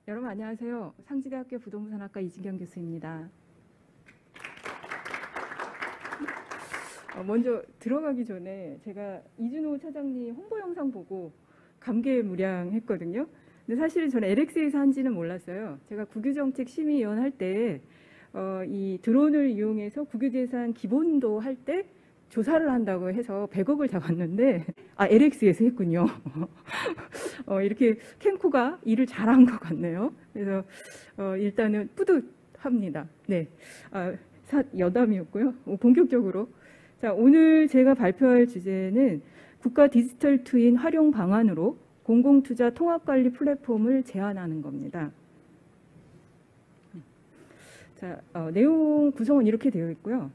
여러분 안녕하세요. 상지대학교 부동산학과 이진경 교수입니다. 먼저 들어가기 전에 제가 이준호 차장님 홍보 영상 보고 감개무량했거든요. 근데 사실은 저는 LX에서 한지는 몰랐어요. 제가 국유정책 심의위원 할 때 이 드론을 이용해서 국유재산 기본도 할 때 조사를 한다고 해서 100억을 잡았는데 LX에서 했군요. 이렇게 캠코가 일을 잘한 것 같네요. 그래서 일단은 뿌듯합니다. 네, 여담이었고요. 본격적으로 자, 오늘 제가 발표할 주제는 국가 디지털 트윈 활용 방안으로 공공투자 통합관리 플랫폼을 제안하는 겁니다. 자, 내용 구성은 이렇게 되어 있고요.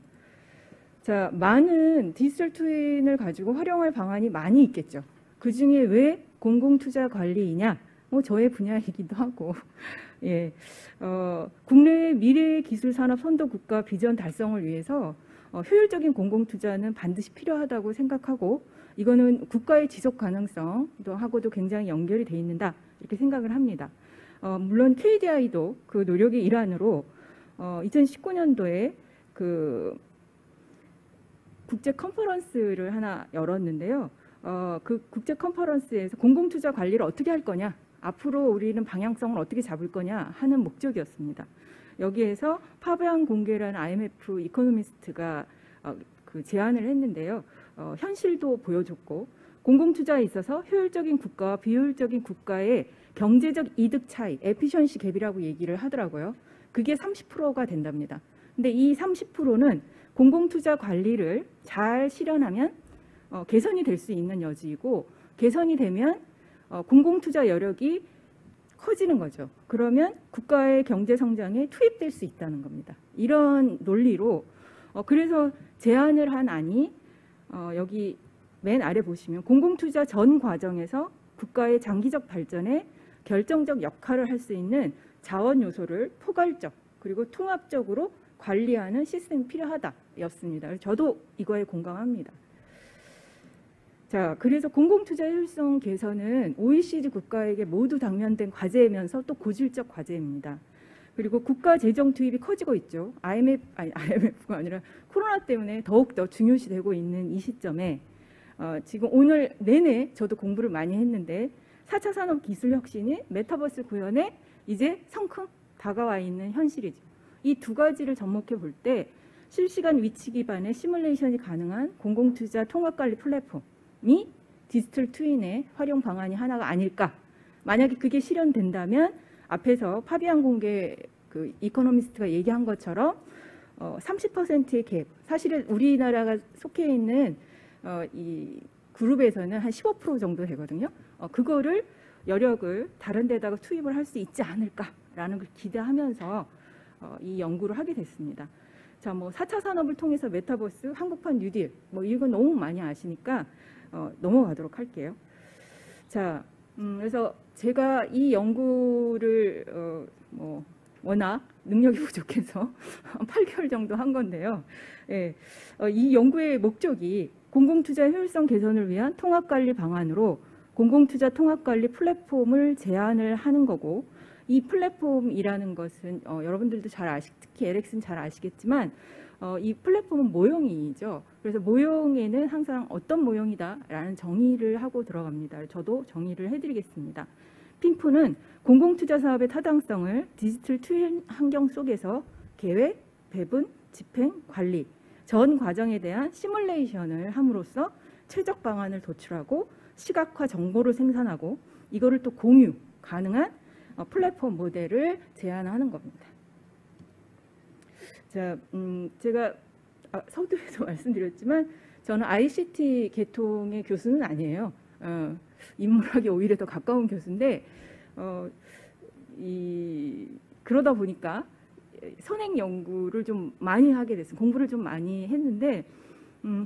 자, 많은 디지털 트윈을 가지고 활용할 방안이 많이 있겠죠. 그 중에 왜 공공투자 관리이냐? 저의 분야이기도 하고, 예, 국내의 미래 기술 산업 선도 국가 비전 달성을 위해서 효율적인 공공투자는 반드시 필요하다고 생각하고, 이거는 국가의 지속 가능성도 하고도 굉장히 연결이 돼 있는다 이렇게 생각을 합니다. 물론 KDI도 그 노력의 일환으로 2019년도에 그 국제 컨퍼런스를 하나 열었는데요. 그 국제 컨퍼런스에서 공공투자 관리를 어떻게 할 거냐, 앞으로 우리는 방향성을 어떻게 잡을 거냐 하는 목적이었습니다. 여기에서 파비앙 공게라는 IMF 이코노미스트가 그 제안을 했는데요. 현실도 보여줬고 공공투자에 있어서 효율적인 국가와 비효율적인 국가의 경제적 이득 차이, 에피션시 갭이라고 얘기를 하더라고요. 그게 30%가 된답니다. 근데 이 30%는 공공투자 관리를 잘 실현하면 개선이 될 수 있는 여지이고, 개선이 되면 공공투자 여력이 커지는 거죠. 그러면 국가의 경제 성장에 투입될 수 있다는 겁니다. 이런 논리로 그래서 제안을 한 안이 여기 맨 아래 보시면 공공투자 전 과정에서 국가의 장기적 발전에 결정적 역할을 할 수 있는 자원 요소를 포괄적 그리고 통합적으로 관리하는 시스템이 필요하다였습니다. 저도 이거에 공감합니다. 자, 그래서 공공투자 효율성 개선은 OECD 국가에게 모두 당면된 과제이면서 또 고질적 과제입니다. 그리고 국가 재정 투입이 커지고 있죠. IMF가 아니라 코로나 때문에 더욱더 중요시되고 있는 이 시점에 지금 오늘 내내 저도 공부를 많이 했는데 4차 산업 기술 혁신이 메타버스 구현에 이제 성큼 다가와 있는 현실이죠. 이 두 가지를 접목해 볼 때 실시간 위치 기반의 시뮬레이션이 가능한 공공투자 통합관리 플랫폼이 디지털 트윈의 활용 방안이 하나가 아닐까. 만약에 그게 실현된다면 앞에서 파비앙 공게 그 이코노미스트가 얘기한 것처럼 30%의 갭, 사실은 우리나라가 속해 있는 이 그룹에서는 한 15% 정도 되거든요. 그거를 여력을 다른 데다가 투입을 할 수 있지 않을까라는 걸 기대하면서 이 연구를 하게 됐습니다. 자, 4차 산업을 통해서 메타버스, 한국판 뉴딜, 이건 너무 많이 아시니까 넘어가도록 할게요. 자, 그래서 제가 이 연구를 워낙 능력이 부족해서 8개월 정도 한 건데요. 예, 이 연구의 목적이 공공투자 효율성 개선을 위한 통합관리 방안으로 공공투자 통합관리 플랫폼을 제안을 하는 거고, 이 플랫폼이라는 것은 여러분들도 잘 특히 LX는 잘 아시겠지만 이 플랫폼은 모형이죠. 그래서 모형에는 항상 어떤 모형이다라는 정의를 하고 들어갑니다. 저도 정의를 해드리겠습니다. 핀프는 공공투자 사업의 타당성을 디지털 트윈 환경 속에서 계획, 배분, 집행, 관리 전 과정에 대한 시뮬레이션을 함으로써 최적 방안을 도출하고 시각화 정보를 생산하고 이거를 또 공유 가능한 플랫폼 모델을 제안하는 겁니다. 자, 제가 서두에서 말씀드렸지만 저는 ICT 계통의 교수는 아니에요. 인문학에 오히려 더 가까운 교수인데 그러다 보니까 선행 연구를 좀 많이 하게 됐어요. 공부를 좀 많이 했는데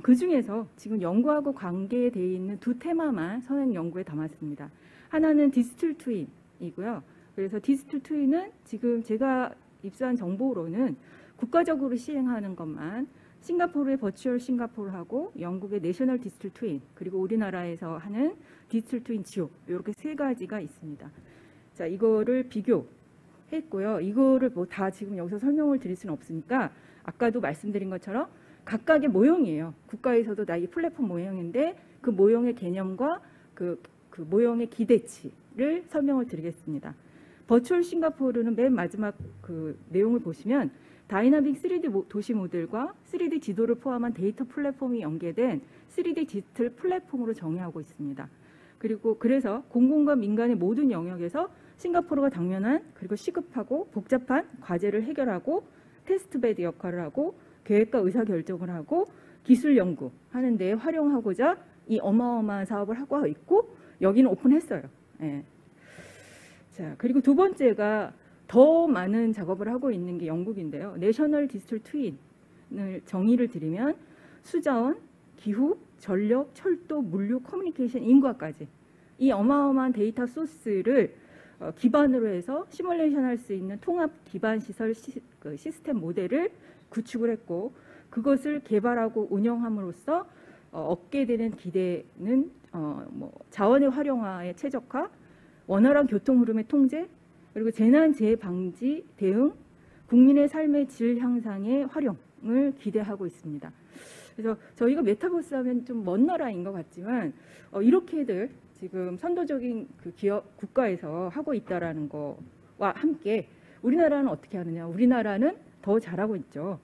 그 중에서 지금 연구하고 관계되어 있는 두 테마만 선행 연구에 담았습니다. 하나는 디지털 트윈이고요. 그래서 디지털 트윈은 지금 제가 입수한 정보로는 국가적으로 시행하는 것만 싱가포르의 버추얼 싱가포르하고 영국의 내셔널 디지털 트윈 그리고 우리나라에서 하는 디지털 트윈 지오 이렇게 세 가지가 있습니다. 자, 이거를 비교했고요. 이거를 뭐 다 지금 여기서 설명을 드릴 수는 없으니까 아까도 말씀드린 것처럼 각각의 모형이에요. 국가에서도 다 이 플랫폼 모형인데 그 모형의 개념과 그 모형의 기대치를 설명을 드리겠습니다. 버추얼 싱가포르는 맨 마지막 그 내용을 보시면 다이나믹 3D 도시 모델과 3D 지도를 포함한 데이터 플랫폼이 연계된 3D 디지털 플랫폼으로 정의하고 있습니다. 그리고 그래서 공공과 민간의 모든 영역에서 싱가포르가 당면한 그리고 시급하고 복잡한 과제를 해결하고 테스트베드 역할을 하고 계획과 의사결정을 하고 기술 연구하는 데 활용하고자 이 어마어마한 사업을 하고 있고 여기는 오픈했어요. 예. 자, 그리고 두 번째가 더 많은 작업을 하고 있는 게 영국인데요. 내셔널 디지털 트윈을 정의를 드리면 수자원, 기후, 전력, 철도, 물류, 커뮤니케이션, 인구화까지 이 어마어마한 데이터 소스를 기반으로 해서 시뮬레이션 할 수 있는 통합 기반 시설 시스템 모델을 구축을 했고 그것을 개발하고 운영함으로써 얻게 되는 기대는 뭐 자원의 활용화에 최적화, 원활한 교통 흐름의 통제, 그리고 재난 재해 방지 대응, 국민의 삶의 질 향상의 활용을 기대하고 있습니다. 그래서 저희가 메타버스 하면 좀 먼 나라인 것 같지만 이렇게들 지금 선도적인 그 기업 국가에서 하고 있다라는 거와 함께 우리나라는 어떻게 하느냐? 우리나라는 더 잘하고 있죠.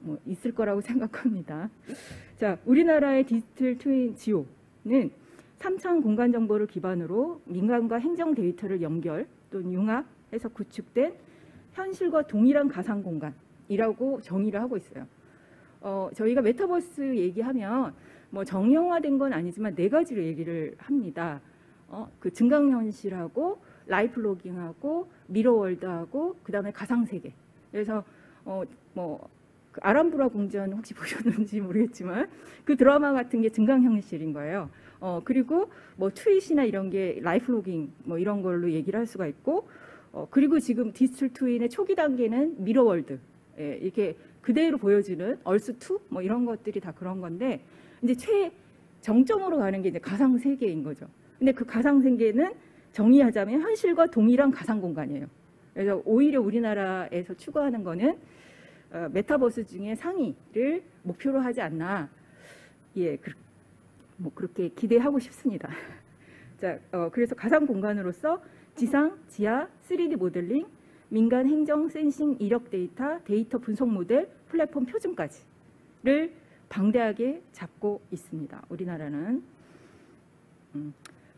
뭐 있을 거라고 생각합니다. 자, 우리나라의 디지털 트윈 지오는 3차원 공간 정보를 기반으로 민간과 행정 데이터를 연결 또는 융합해서 구축된 현실과 동일한 가상 공간이라고 정의를 하고 있어요. 저희가 메타버스 얘기하면 뭐 정형화된 건 아니지만 네 가지로 얘기를 합니다. 그 증강현실하고 라이프 로깅하고 미러월드하고 그다음에 가상세계. 그래서 그 아람브라 궁전 혹시 보셨는지 모르겠지만 그 드라마 같은 게 증강현실인 거예요. 그리고 뭐 트윗이나 이런 게 라이프 로깅 뭐 이런 걸로 얘기를 할 수가 있고 그리고 지금 디지털 트윈의 초기 단계는 미러월드 이렇게 그대로 보여주는 얼스2 뭐 이런 것들이 다 그런 건데 이제 최정점으로 가는 게 이제 가상 세계인 거죠. 근데 그 가상 세계는 정의하자면 현실과 동일한 가상 공간이에요. 그래서 오히려 우리나라에서 추구하는 거는 메타버스 중에 상위를 목표로 하지 않나. 예, 뭐 그렇게 기대하고 싶습니다. 자, 그래서 가상 공간으로서 지상, 지하, 3D 모델링, 민간 행정, 센싱, 이력 데이터 분석 모델, 플랫폼 표준까지를 방대하게 잡고 있습니다. 우리나라는.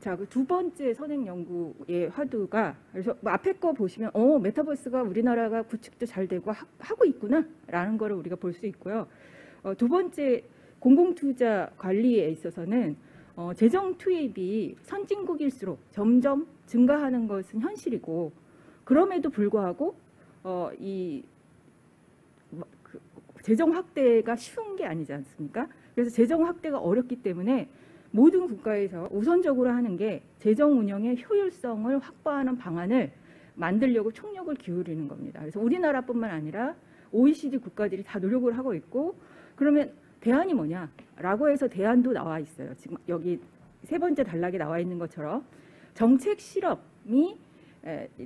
자, 그 두 번째 선행 연구의 화두가 그래서 뭐 앞에 거 보시면 메타버스가 우리나라가 구축도 잘 되고 하고 있구나라는 거를 우리가 볼 수 있고요. 두 번째 공공투자 관리에 있어서는 재정 투입이 선진국일수록 점점 증가하는 것은 현실이고 그럼에도 불구하고 이 재정 확대가 쉬운 게 아니지 않습니까? 그래서 재정 확대가 어렵기 때문에 모든 국가에서 우선적으로 하는 게 재정 운영의 효율성을 확보하는 방안을 만들려고 총력을 기울이는 겁니다. 그래서 우리나라뿐만 아니라 OECD 국가들이 다 노력을 하고 있고 그러면 대안이 뭐냐라고 해서 대안도 나와 있어요. 지금 여기 세 번째 단락에 나와 있는 것처럼 정책 실험이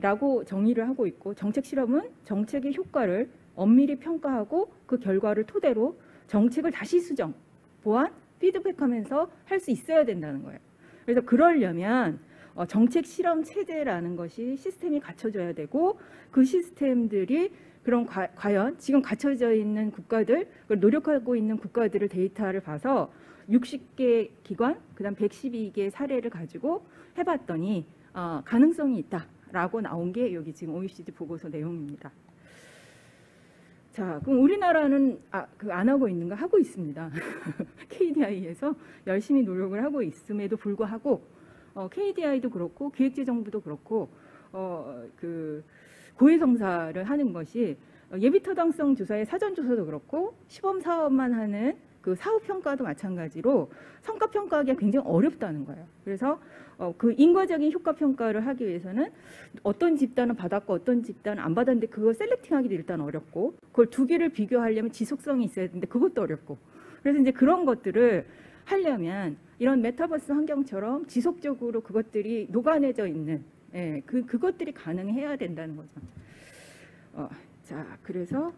라고 정의를 하고 있고 정책 실험은 정책의 효과를 엄밀히 평가하고 그 결과를 토대로 정책을 다시 수정, 보완, 피드백하면서 할 수 있어야 된다는 거예요. 그래서 그러려면 정책 실험 체제라는 것이 시스템이 갖춰져야 되고 그 시스템들이 그럼 과연 지금 갖춰져 있는 국가들, 노력하고 있는 국가들을 데이터를 봐서 60개 기관, 그다음 112개 사례를 가지고 해봤더니 가능성이 있다라고 나온 게 여기 지금 OECD 보고서 내용입니다. 자, 그럼 우리나라는 안 하고 있는 거 하고 있습니다. KDI에서 열심히 노력을 하고 있음에도 불구하고 KDI도 그렇고 기획재정부도 그렇고 그 고해성사를 하는 것이 예비타당성 조사의 사전조사도 그렇고 시범 사업만 하는 그 사후평가도 마찬가지로 성과평가하기가 굉장히 어렵다는 거예요. 그래서 그 인과적인 효과평가를 하기 위해서는 어떤 집단은 받았고 어떤 집단은 안 받았는데 그걸 셀렉팅하기도 일단 어렵고 그걸 두 개를 비교하려면 지속성이 있어야 되는데 그것도 어렵고 그래서 이제 그런 것들을 하려면 이런 메타버스 환경처럼 지속적으로 그것들이 녹아내져 있는 예, 그것들이 가능해야 된다는 거죠. 자, 그래서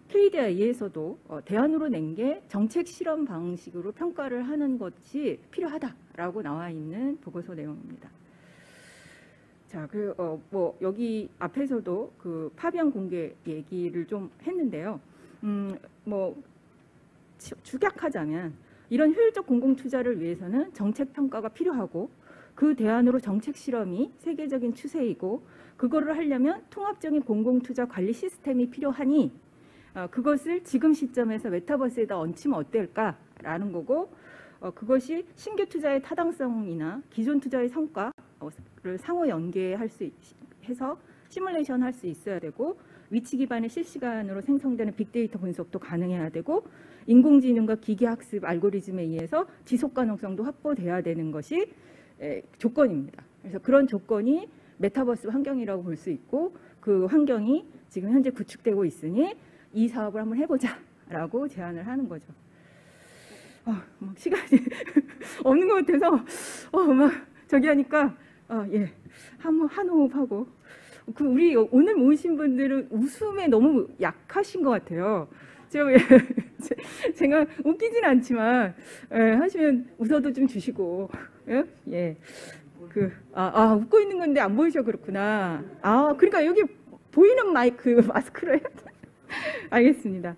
KDI에서도 대안으로 낸 게 정책 실험 방식으로 평가를 하는 것이 필요하다라고 나와 있는 보고서 내용입니다. 자, 뭐 여기 앞에서도 그 파병 공개 얘기를 좀 했는데요. 뭐 축약하자면 이런 효율적 공공 투자를 위해서는 정책 평가가 필요하고 그 대안으로 정책 실험이 세계적인 추세이고 그거를 하려면 통합적인 공공 투자 관리 시스템이 필요하니 그것을 지금 시점에서 메타버스에다 얹히면 어떨까라는 거고 그것이 신규 투자의 타당성이나 기존 투자의 성과를 상호 연계할 수 해서 시뮬레이션 할 수 있어야 되고 위치 기반의 실시간으로 생성되는 빅데이터 분석도 가능해야 되고 인공지능과 기계학습 알고리즘에 의해서 지속 가능성도 확보돼야 되는 것이 조건입니다. 그래서 그런 조건이 메타버스 환경이라고 볼 수 있고 그 환경이 지금 현재 구축되고 있으니 이 사업을 한번 해보자라고 제안을 하는 거죠. 막 시간이 없는 것 같아서 막 저기 하니까 예, 한 호흡하고 우리 오늘 모이신 분들은 웃음에 너무 약하신 것 같아요. 제가 웃기진 않지만 하시면 웃어도 좀 주시고 예. 웃고 있는 건데 안 보이셔 그렇구나. 그러니까 여기 보이는 마스크로 해야 돼. 알겠습니다.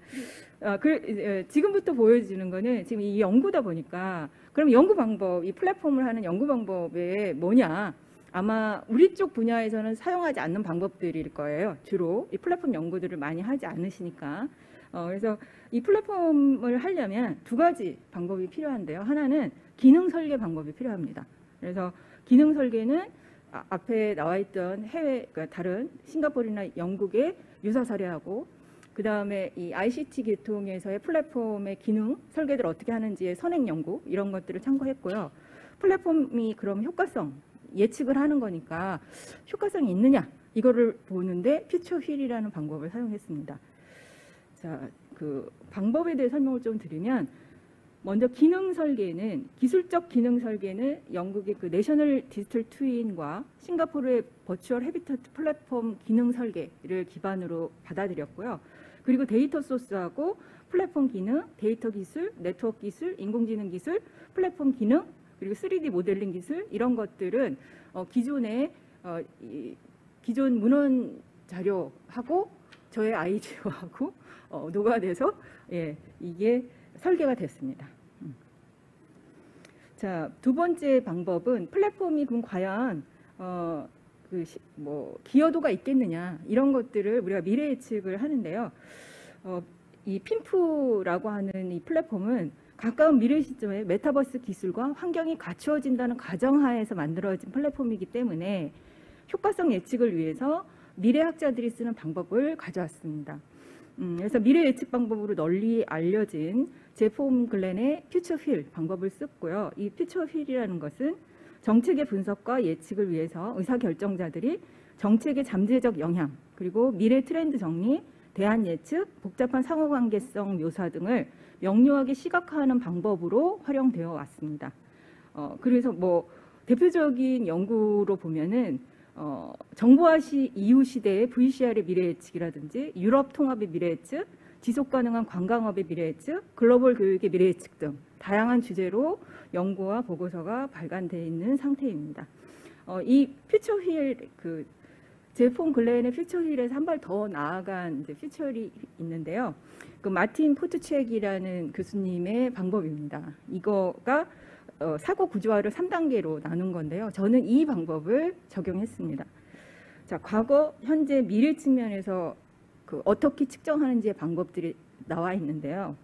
지금부터 보여주는 거는 지금 이 연구다 보니까 그럼 연구 방법, 이 플랫폼을 하는 연구 방법이 뭐냐? 아마 우리 쪽 분야에서는 사용하지 않는 방법들일 거예요. 주로 이 플랫폼 연구들을 많이 하지 않으시니까. 그래서 이 플랫폼을 하려면 두 가지 방법이 필요한데요. 하나는 기능 설계 방법이 필요합니다. 그래서 기능 설계는 앞에 나와 있던 해외, 그러니까 다른 싱가포르나 영국의 유사 사례하고 그 다음에 이 ICT 계통에서의 플랫폼의 기능 설계를 어떻게 하는지의 선행 연구 이런 것들을 참고했고요. 플랫폼이 그럼 효과성 예측을 하는 거니까 효과성이 있느냐 이거를 보는데 퓨처 휠이라는 방법을 사용했습니다. 자, 그 방법에 대해 설명을 좀 드리면 먼저 기능 설계는 기술적 기능 설계는 영국의 그 내셔널 디지털 트윈과 싱가포르의 버추얼 해비터트 플랫폼 기능 설계를 기반으로 받아들였고요. 그리고 데이터 소스하고 플랫폼 기능, 데이터 기술, 네트워크 기술, 인공지능 기술, 플랫폼 기능, 그리고 3D 모델링 기술 이런 것들은 기존의 기존 문헌 자료하고 저의 아이디어하고 녹아내서 이게 설계가 됐습니다. 자, 두 번째 방법은 플랫폼이 그럼 과연 기여도가 있겠느냐 이런 것들을 우리가 미래 예측을 하는데요. 이 핀프라고 하는 이 플랫폼은 가까운 미래 시점에 메타버스 기술과 환경이 갖추어진다는 가정하에서 만들어진 플랫폼이기 때문에 효과성 예측을 위해서 미래학자들이 쓰는 방법을 가져왔습니다. 그래서 미래 예측 방법으로 널리 알려진 제폼 글렌의 퓨처 휠 방법을 썼고요. 이 퓨처 휠이라는 것은 정책의 분석과 예측을 위해서 의사결정자들이 정책의 잠재적 영향, 그리고 미래 트렌드 정리, 대안 예측, 복잡한 상호관계성 묘사 등을 명료하게 시각화하는 방법으로 활용되어 왔습니다. 그래서 뭐 대표적인 연구로 보면은 정보화 이후 시대의 VCR의 미래 예측이라든지 유럽 통합의 미래 예측, 지속 가능한 관광업의 미래 예측, 글로벌 교육의 미래 예측 등 다양한 주제로 연구와 보고서가 발간되어 있는 상태입니다. 이 퓨처 휠 제폼 글렌의 퓨처 휠에서 한 발 더 나아간 이제 퓨처 휠이 있는데요. 그 마틴 포트첵이라는 교수님의 방법입니다. 이거가 사고 구조화를 3단계로 나눈 건데요. 저는 이 방법을 적용했습니다. 자, 과거, 현재, 미래 측면에서 어떻게 측정하는지의 방법들이 나와 있는데요.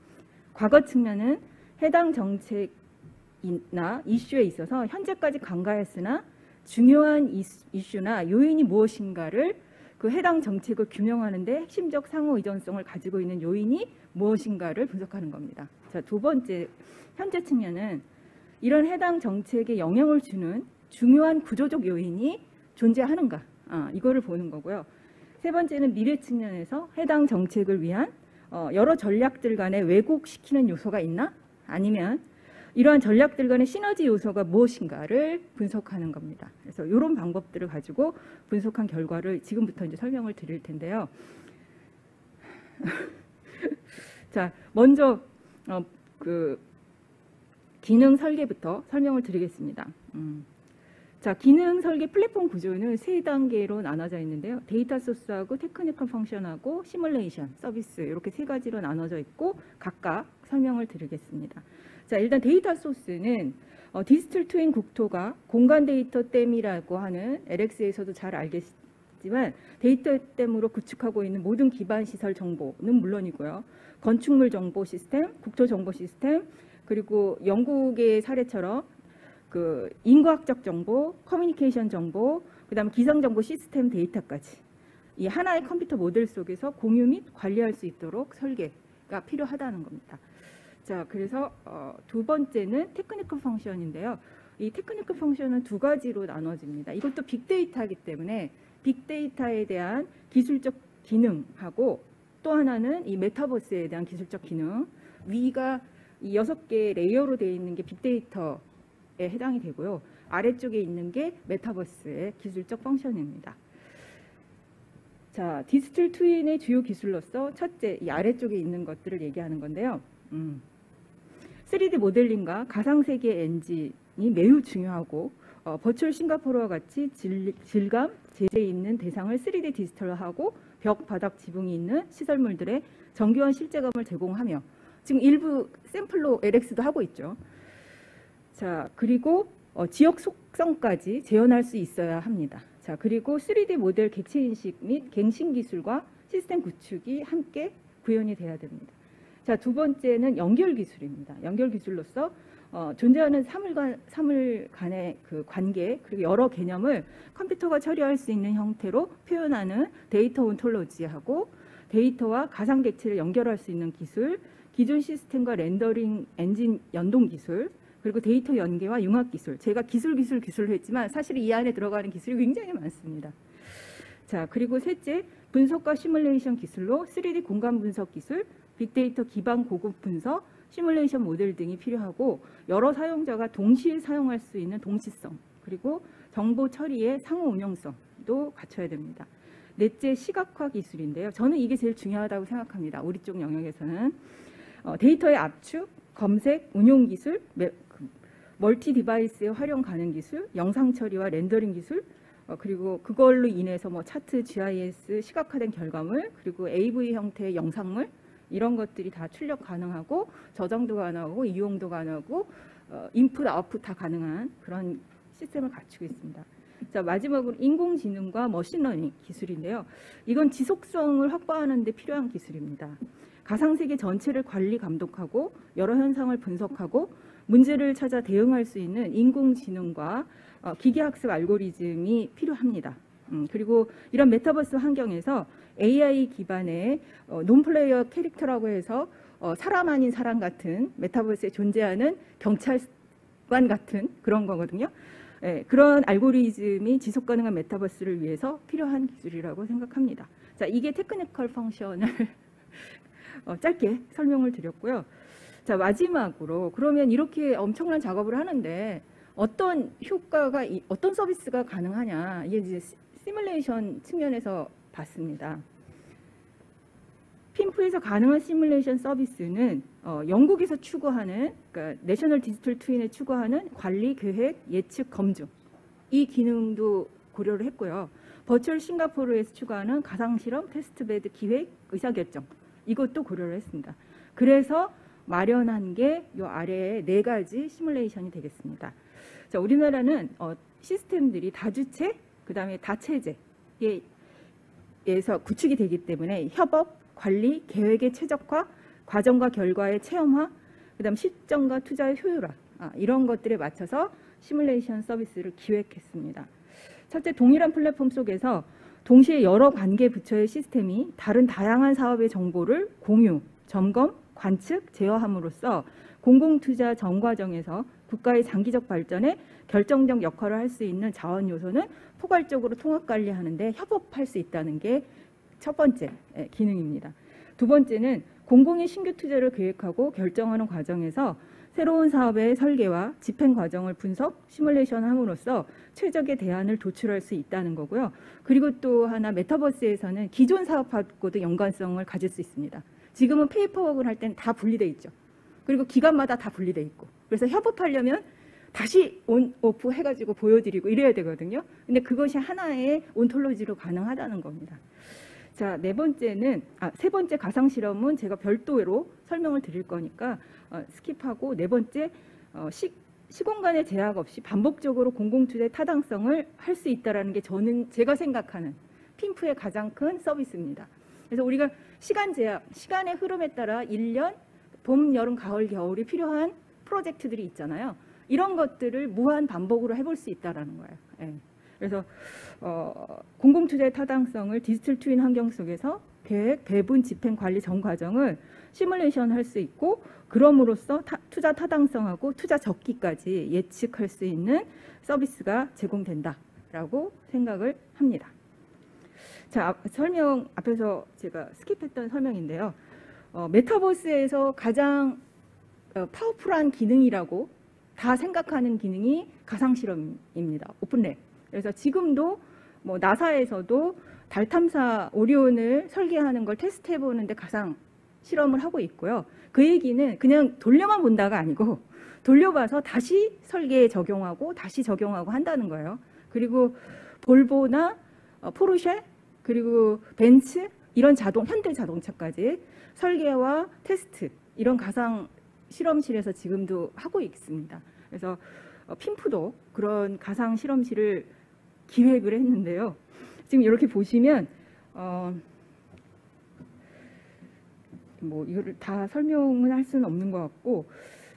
과거 측면은 해당 정책이나 이슈에 있어서 현재까지 간과했으나 중요한 이슈나 요인이 무엇인가를 그 해당 정책을 규명하는 데 핵심적 상호 의존성을 가지고 있는 요인이 무엇인가를 분석하는 겁니다. 자, 두 번째, 현재 측면은 이런 해당 정책에 영향을 주는 중요한 구조적 요인이 존재하는가, 이거를 보는 거고요. 세 번째는 미래 측면에서 해당 정책을 위한 여러 전략들 간에 왜곡시키는 요소가 있나? 아니면 이러한 전략들 간의 시너지 요소가 무엇인가를 분석하는 겁니다. 그래서 이런 방법들을 가지고 분석한 결과를 지금부터 이제 설명을 드릴 텐데요. 자, 먼저 그 기능 설계부터 설명을 드리겠습니다. 자, 기능 설계 플랫폼 구조는 세 단계로 나눠져 있는데요. 데이터 소스하고 테크니컬 펑션하고 시뮬레이션, 서비스 이렇게 세 가지로 나눠져 있고 각각 설명을 드리겠습니다. 자, 일단 데이터 소스는 디지털 트윈 국토가 공간 데이터 댐이라고 하는 LX에서도 잘 알겠지만 데이터 댐으로 구축하고 있는 모든 기반 시설 정보는 물론이고요. 건축물 정보 시스템, 국토 정보 시스템, 그리고 영국의 사례처럼 그 인과학적 정보, 커뮤니케이션 정보, 그다음에 기상 정보 시스템 데이터까지 이 하나의 컴퓨터 모델 속에서 공유 및 관리할 수 있도록 설계가 필요하다는 겁니다. 자, 그래서 두 번째는 테크니컬 펑션인데요. 이 테크니컬 펑션은 두 가지로 나눠집니다. 이것도 빅데이터이기 때문에 빅데이터에 대한 기술적 기능하고 또 하나는 이 메타버스에 대한 기술적 기능. 위가 이 6개의 레이어로 되어 있는 게 빅데이터에 해당이 되고요. 아래쪽에 있는 게 메타버스의 기술적 펑션입니다. 자, 디지털 트윈의 주요 기술로서 첫째, 이 아래쪽에 있는 것들을 얘기하는 건데요. 3D 모델링과 가상세계 엔진이 매우 중요하고 버추얼 싱가포르와 같이 질감, 제재 있는 대상을 3D 디지털화하고 벽, 바닥, 지붕이 있는 시설물들의 정교한 실제감을 제공하며 지금 일부 샘플로 LX도 하고 있죠. 자, 그리고 지역 속성까지 재현할 수 있어야 합니다. 자, 그리고 3D 모델 객체 인식 및 갱신 기술과 시스템 구축이 함께 구현이 돼야 됩니다. 자, 두 번째는 연결 기술입니다. 연결 기술로서 존재하는 사물 간의 그 관계 그리고 여러 개념을 컴퓨터가 처리할 수 있는 형태로 표현하는 데이터 온톨로지하고 데이터와 가상 객체를 연결할 수 있는 기술, 기존 시스템과 렌더링 엔진 연동 기술, 그리고 데이터 연계와 융합 기술. 제가 기술을 했지만 사실 이 안에 들어가는 기술이 굉장히 많습니다. 자, 그리고 셋째, 분석과 시뮬레이션 기술로 3D 공간 분석 기술, 빅데이터 기반 고급 분석, 시뮬레이션 모델 등이 필요하고 여러 사용자가 동시에 사용할 수 있는 동시성, 그리고 정보 처리의 상호 운영성도 갖춰야 됩니다. 넷째, 시각화 기술인데요. 저는 이게 제일 중요하다고 생각합니다. 우리 쪽 영역에서는 데이터의 압축, 검색, 운용 기술, 멀티 디바이스의 활용 가능 기술, 영상 처리와 렌더링 기술, 그리고 그걸로 인해서 뭐 차트, GIS, 시각화된 결과물, 그리고 AV 형태의 영상물 이런 것들이 다 출력 가능하고 저장도 가능하고 이용도 가능하고 인풋, 아웃풋 다 가능한 그런 시스템을 갖추고 있습니다. 자, 마지막으로 인공지능과 머신러닝 기술인데요. 이건 지속성을 확보하는 데 필요한 기술입니다. 가상세계 전체를 관리, 감독하고 여러 현상을 분석하고 문제를 찾아 대응할 수 있는 인공지능과 기계학습 알고리즘이 필요합니다. 그리고 이런 메타버스 환경에서 AI 기반의 논플레이어 캐릭터라고 해서 사람 아닌 사람 같은 메타버스에 존재하는 경찰관 같은 그런 거거든요. 예, 그런 알고리즘이 지속 가능한 메타버스를 위해서 필요한 기술이라고 생각합니다. 자, 이게 테크니컬 펑션을 짧게 설명을 드렸고요. 자, 마지막으로 그러면 이렇게 엄청난 작업을 하는데 어떤 효과가, 어떤 서비스가 가능하냐, 이게 이제 시뮬레이션 측면에서 봤습니다. 핀프에서 가능한 시뮬레이션 서비스는 영국에서 추구하는, 그러니까 내셔널 디지털 트윈에 추구하는 관리, 계획, 예측, 검증 이 기능도 고려를 했고요. 버추얼 싱가포르에서 추구하는 가상실험, 테스트베드, 기획, 의사결정 이것도 고려를 했습니다. 그래서 마련한 게 이 아래에 4가지 시뮬레이션이 되겠습니다. 자, 우리나라는 시스템들이 다주체, 그 다음에 다체제에서 구축이 되기 때문에 협업, 관리, 계획의 최적화, 과정과 결과의 체험화, 그 다음 실정과 투자의 효율화 이런 것들에 맞춰서 시뮬레이션 서비스를 기획했습니다. 첫째, 동일한 플랫폼 속에서 동시에 여러 관계 부처의 시스템이 다른 다양한 사업의 정보를 공유, 점검, 관측, 제어함으로써 공공투자 전 과정에서 국가의 장기적 발전에 결정적 역할을 할 수 있는 자원 요소는 포괄적으로 통합 관리하는 데 협업할 수 있다는 게 첫 번째 기능입니다. 두 번째는 공공의 신규 투자를 계획하고 결정하는 과정에서 새로운 사업의 설계와 집행 과정을 분석, 시뮬레이션함으로써 최적의 대안을 도출할 수 있다는 거고요. 그리고 또 하나 메타버스에서는 기존 사업하고도 연관성을 가질 수 있습니다. 지금은 페이퍼워크를 할 때는 다 분리돼 있죠. 그리고 기관마다 다 분리돼 있고. 그래서 협업하려면 다시 온, 오프 해가지고 보여드리고 이래야 되거든요. 근데 그것이 하나의 온톨로지로 가능하다는 겁니다. 자, 세 번째 가상 실험은 제가 별도로 설명을 드릴 거니까 스킵하고 네 번째 시공간의 제약 없이 반복적으로 공공투자의 타당성을 할 수 있다는 게 제가 생각하는 핀프의 가장 큰 서비스입니다. 그래서 우리가 시간 제약, 시간의 흐름에 따라 1년, 봄, 여름, 가을, 겨울이 필요한 프로젝트들이 있잖아요. 이런 것들을 무한 반복으로 해볼 수 있다는 거예요. 예. 그래서 공공투자의 타당성을 디지털 트윈 환경 속에서 계획, 배분, 집행, 관리 전 과정을 시뮬레이션 할 수 있고 그럼으로써 투자 타당성하고 투자 적기까지 예측할 수 있는 서비스가 제공된다라고 생각을 합니다. 자, 설명 앞에서 제가 스킵했던 설명인데요. 메타버스에서 가장 파워풀한 기능이라고 다 생각하는 기능이 가상 실험입니다. 오픈랩. 그래서 지금도 뭐 나사에서도 달 탐사 오리온을 설계하는 걸 테스트해 보는데 가상 실험을 하고 있고요. 그 얘기는 그냥 돌려만 본다가 아니고 돌려봐서 다시 설계에 적용하고 다시 적용하고 한다는 거예요. 그리고 볼보나 포르쉐 그리고 벤츠 이런 현대 자동차까지 설계와 테스트 이런 가상 실험실에서 지금도 하고 있습니다. 그래서 핀프도 그런 가상 실험실을 기획을 했는데요. 지금 이렇게 보시면 뭐 이거를 다 설명은 할 수는 없는 것 같고,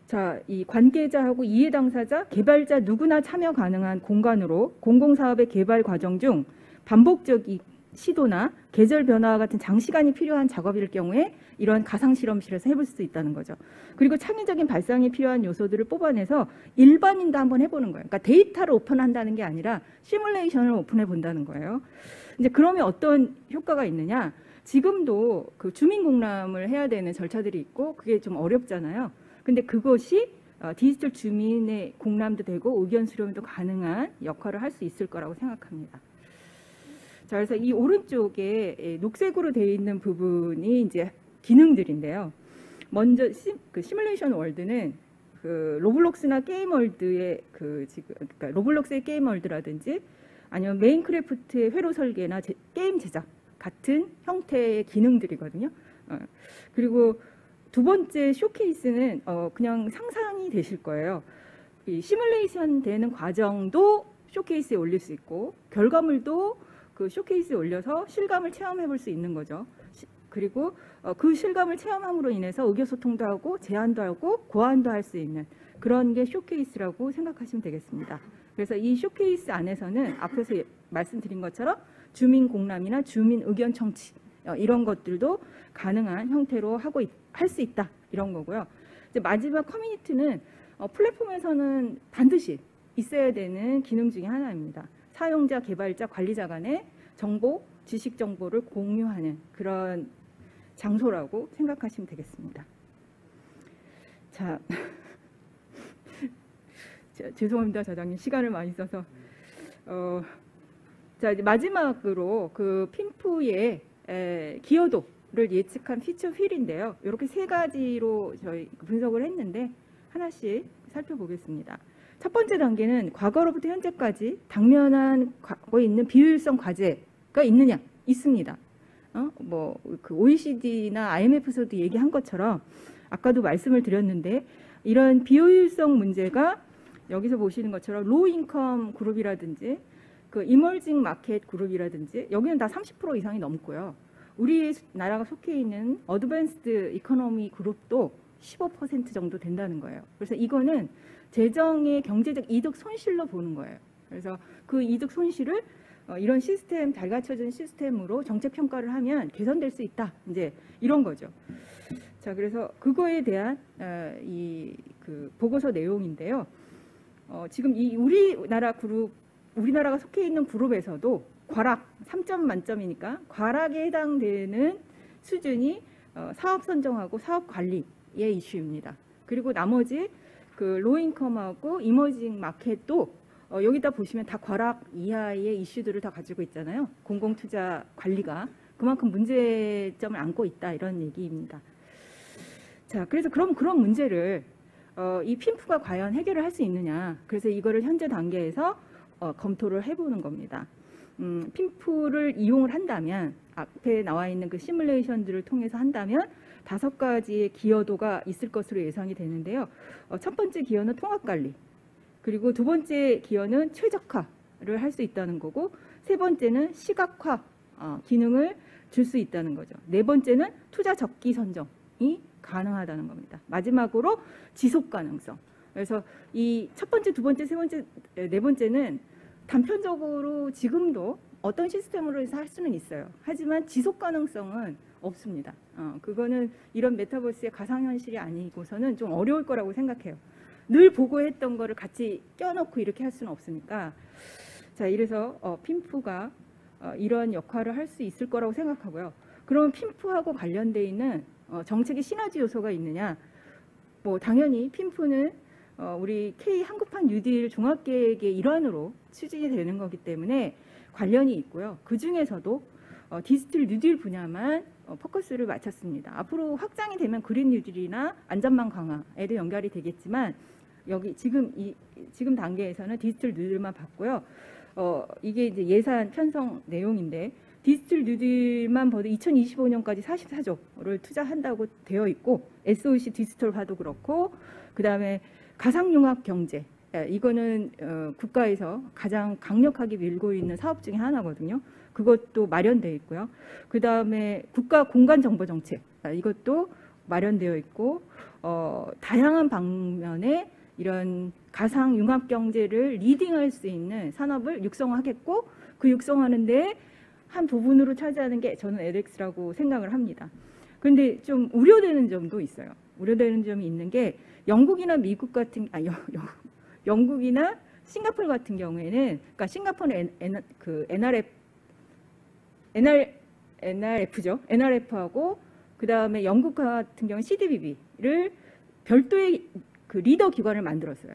자, 이 관계자하고 이해 당사자, 개발자 누구나 참여 가능한 공간으로 공공사업의 개발 과정 중 반복적인 시도나 계절 변화와 같은 장시간이 필요한 작업일 경우에 이런 가상 실험실에서 해볼 수 있다는 거죠. 그리고 창의적인 발상이 필요한 요소들을 뽑아내서 일반인도 한번 해보는 거예요. 그러니까 데이터를 오픈한다는 게 아니라 시뮬레이션을 오픈해 본다는 거예요. 이제 그러면 어떤 효과가 있느냐? 지금도 그 주민 공람을 해야 되는 절차들이 있고 그게 좀 어렵잖아요. 근데 그것이 디지털 주민의 공람도 되고 의견 수렴도 가능한 역할을 할 수 있을 거라고 생각합니다. 자, 그래서 이 오른쪽에 녹색으로 되어 있는 부분이 이제 기능들인데요. 먼저 그 시뮬레이션 월드는 그 로블록스나 게임 월드의 그러니까 로블록스의 게임 월드라든지 아니면 메인크래프트의 회로 설계나 게임 제작 같은 형태의 기능들이거든요. 그리고 두 번째 쇼케이스는 그냥 상상이 되실 거예요. 이 시뮬레이션 되는 과정도 쇼케이스에 올릴 수 있고 결과물도 그 쇼케이스에 올려서 실감을 체험해 볼 수 있는 거죠. 그리고 그 실감을 체험함으로 인해서 의견소통도 하고 제안도 하고 고안도 할 수 있는 그런 게 쇼케이스라고 생각하시면 되겠습니다. 그래서 이 쇼케이스 안에서는 앞에서 말씀드린 것처럼 주민 공람이나 주민 의견 청취 이런 것들도 가능한 형태로 할 수 있다 이런 거고요. 이제 마지막 커뮤니티는 플랫폼에서는 반드시 있어야 되는 기능 중에 하나입니다. 사용자, 개발자, 관리자 간의 정보, 지식 정보를 공유하는 그런 장소라고 생각하시면 되겠습니다. 자, 죄송합니다, 저장님 시간을 많이 써서. 자, 이제 마지막으로 그 핀프의 기여도를 예측한 피처 휠인데요. 이렇게 세 가지로 저희 분석을 했는데 하나씩 살펴보겠습니다. 첫 번째 단계는 과거로부터 현재까지 당면한 과거에 있는 비효율성 과제가 있느냐? 있습니다. 뭐 그 OECD나 IMF에서도 얘기한 것처럼 아까도 말씀을 드렸는데 이런 비효율성 문제가 여기서 보시는 것처럼 로우 인컴 그룹이라든지 그 이머징 마켓 그룹이라든지 여기는 다 30% 이상이 넘고요. 우리나라가 속해 있는 어드밴스드 이코노미 그룹도 15% 정도 된다는 거예요. 그래서 이거는 재정의 경제적 이득 손실로 보는 거예요. 그래서 그 이득 손실을 이런 시스템, 잘 갖춰진 시스템으로 정책 평가를 하면 개선될 수 있다. 이제 이런 거죠. 자, 그래서 그거에 대한 그 보고서 내용인데요. 지금 이 우리나라가 속해 있는 그룹에서도 과락 3점 만점이니까 과락에 해당되는 수준이 사업 선정하고 사업 관리의 이슈입니다. 그리고 나머지 그 로인컴하고 이머징 마켓도 여기다 보시면 다 과락 이하의 이슈들을 다 가지고 있잖아요. 공공투자 관리가 그만큼 문제점을 안고 있다 이런 얘기입니다. 자, 그래서 그럼 그런 문제를 이 핀프가 과연 해결을 할 수 있느냐. 그래서 이거를 현재 단계에서 검토를 해보는 겁니다. 핀프를 이용을 한다면 앞에 나와 있는 그 시뮬레이션들을 통해서 한다면 5가지의 기여도가 있을 것으로 예상이 되는데요. 첫 번째 기여는 통합관리, 그리고 두 번째 기여는 최적화를 할 수 있다는 거고, 세 번째는 시각화 기능을 줄 수 있다는 거죠. 네 번째는 투자 적기 선정이 가능하다는 겁니다. 마지막으로 지속 가능성. 그래서 이 첫 번째, 두 번째, 세 번째, 네 번째는 단편적으로 지금도 어떤 시스템으로 해서 할 수는 있어요. 하지만 지속 가능성은 없습니다. 그거는 이런 메타버스의 가상현실이 아니고서는 좀 어려울 거라고 생각해요. 늘 보고했던 거를 같이 껴놓고 이렇게 할 수는 없으니까. 자, 이래서 핀프가 이런 역할을 할 수 있을 거라고 생각하고요. 그럼 핀프하고 관련돼 있는 정책의 시너지 요소가 있느냐? 뭐 당연히 핀프는 우리 K 한국판 뉴딜 종합계획의 일환으로 추진이 되는 거기 때문에 관련이 있고요. 그 중에서도 디지털 뉴딜 분야만 포커스를 맞췄습니다. 앞으로 확장이 되면 그린 뉴딜이나 안전망 강화에도 연결이 되겠지만 여기 지금 단계에서는 디지털 뉴딜만 봤고요. 이게 이제 예산 편성 내용인데 디지털 뉴딜만 봐도 2025년까지 44조를 투자한다고 되어 있고 SOC 디지털화도 그렇고 그다음에 가상융합 경제 이거는 국가에서 가장 강력하게 밀고 있는 사업 중에 하나거든요. 그것도 마련되어 있고요. 그다음에 국가 공간 정보 정책 이것도 마련되어 있고 다양한 방면의 이런 가상 융합 경제를 리딩할 수 있는 산업을 육성하겠고 그 육성하는데 한 부분으로 차지하는 게 저는 LX라고 생각을 합니다. 그런데 좀 우려되는 점도 있어요. 우려되는 점이 있는 게 영국이나 미국 같은 영국이나 싱가포르 같은 경우에는 그러니까 싱가포르는 NRF죠. NRF하고 그다음에 영국 같은 경우는 CDBB를 별도의 그 리더 기관을 만들었어요.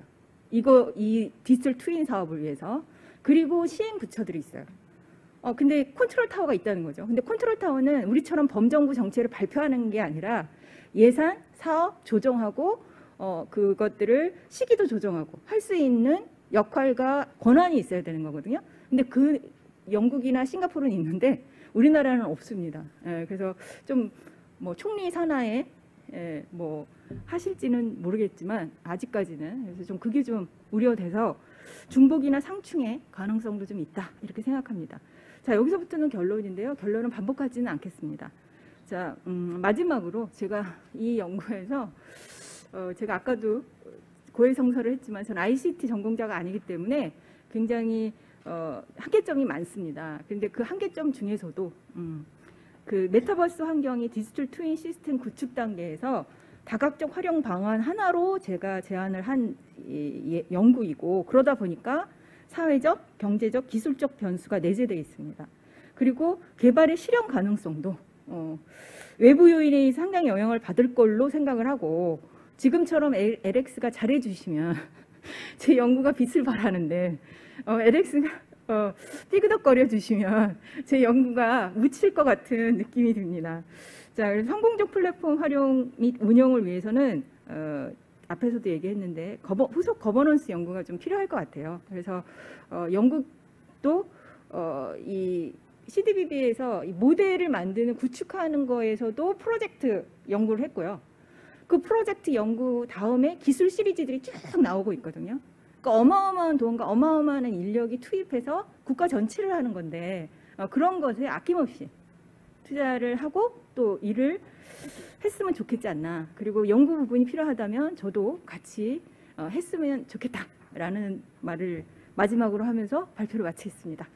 이 디지털 트윈 사업을 위해서. 그리고 시행 부처들이 있어요. 근데 컨트롤 타워가 있다는 거죠. 근데 컨트롤 타워는 우리처럼 범정부 정책을 발표하는 게 아니라 예산, 사업 조정하고 그것들을 시기도 조정하고 할 수 있는 역할과 권한이 있어야 되는 거거든요. 근데 그 영국이나 싱가포르는 있는데 우리나라는 없습니다. 그래서 좀 뭐 총리 산하에 뭐 하실지는 모르겠지만 아직까지는 그래서 좀 그게 좀 우려돼서 중복이나 상충의 가능성도 좀 있다 이렇게 생각합니다. 자, 여기서부터는 결론인데요. 결론은 반복하지는 않겠습니다. 자, 마지막으로 제가 이 연구에서 제가 아까도 고해성사를 했지만 저는 ICT 전공자가 아니기 때문에 굉장히 한계점이 많습니다. 그런데 그 한계점 중에서도 그 메타버스 환경이 디지털 트윈 시스템 구축 단계에서 다각적 활용 방안 하나로 제가 제안을 한 연구이고 그러다 보니까 사회적, 경제적, 기술적 변수가 내재되어 있습니다. 그리고 개발의 실현 가능성도 외부 요인이 상당히 영향을 받을 걸로 생각을 하고 지금처럼 LX가 잘해주시면 제 연구가 빛을 발하는데 LX가 삐그덕거려 주시면 제 연구가 묻힐 것 같은 느낌이 듭니다. 자, 그래서 성공적 플랫폼 활용 및 운영을 위해서는 앞에서도 얘기했는데 후속 거버넌스 연구가 좀 필요할 것 같아요. 그래서 영국도 이 CDBB에서 이 모델을 만드는 구축하는 거에서도 프로젝트 연구를 했고요. 그 프로젝트 연구 다음에 기술 시리즈들이 쭉 나오고 있거든요. 그러니까 어마어마한 돈과 어마어마한 인력이 투입해서 국가 전체를 하는 건데 그런 것에 아낌없이 투자를 하고 또 일을 했으면 좋겠지 않나. 그리고 연구 부분이 필요하다면 저도 같이 했으면 좋겠다라는 말을 마지막으로 하면서 발표를 마치겠습니다.